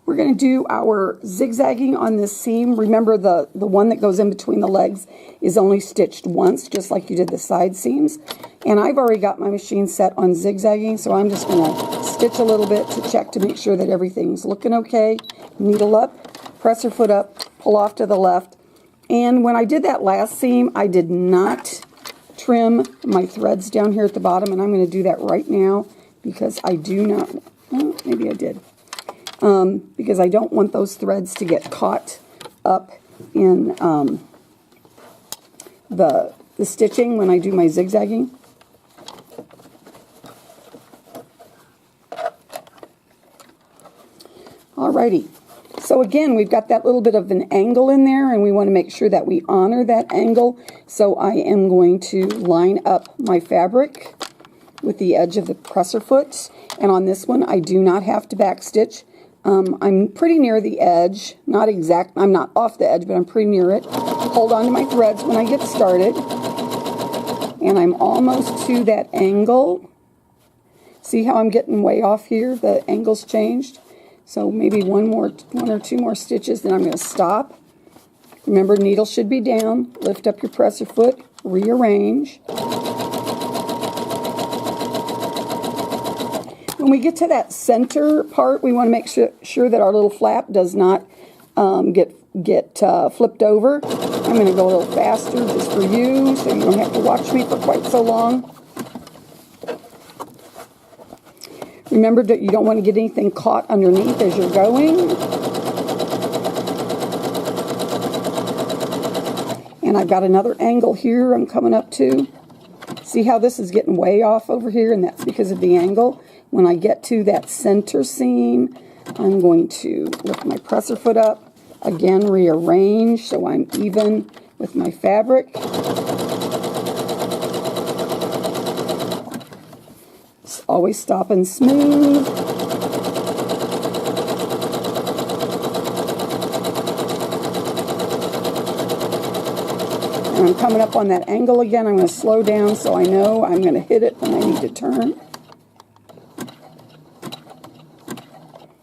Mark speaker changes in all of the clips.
Speaker 1: We're going to do our zigzagging on this seam. Remember the one that goes in between the legs is only stitched once, just like you did the side seams. And I've already got my machine set on zigzagging, so I'm just going to stitch a little bit to check to make sure that everything's looking okay. Needle up, presser foot up, pull off to the left. And when I did that last seam, I did not trim my threads down here at the bottom, and I'm going to do that right now because I do not, well, maybe I did. Because I don't want those threads to get caught up in the stitching when I do my zigzagging. Alrighty, so again, we've got that little bit of an angle in there, and we want to make sure that we honor that angle. So I am going to line up my fabric with the edge of the presser foot, and on this one, I do not have to backstitch. I'm pretty near the edge, not exact, I'm not off the edge, but I'm pretty near it. Hold on to my threads when I get started, and I'm almost to that angle. See how I'm getting way off here? The angle's changed. So maybe one or two more stitches, then I'm going to stop. Remember, needle should be down. Lift up your presser foot, rearrange. When we get to that center part, we want to make sure that our little flap does not get flipped over. I'm going to go a little faster just for you, so you don't have to watch me for quite so long. Remember that you don't want to get anything caught underneath as you're going. And I've got another angle here I'm coming up to. See how this is getting way off over here, and that's because of the angle. When I get to that center seam, I'm going to lift my presser foot up, again rearrange so I'm even with my fabric. Always stop and smooth. And I'm coming up on that angle again. I'm going to slow down so I know I'm going to hit it when I need to turn.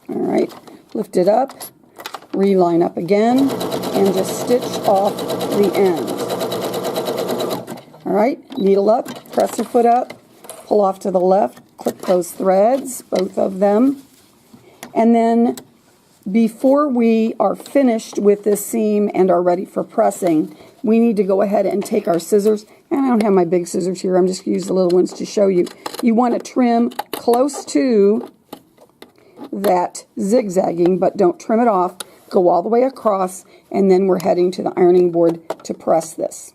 Speaker 1: Alright, lift it up, reline up again, and just stitch off the end. Alright, needle up, presser foot up, pull off to the left, clip those threads, both of them. And then before we are finished with this seam and are ready for pressing, we need to go ahead and take our scissors, and I don't have my big scissors here, I'm just going to use the little ones to show you. You want to trim close to that zigzagging, but don't trim it off. Go all the way across, and then we're heading to the ironing board to press this.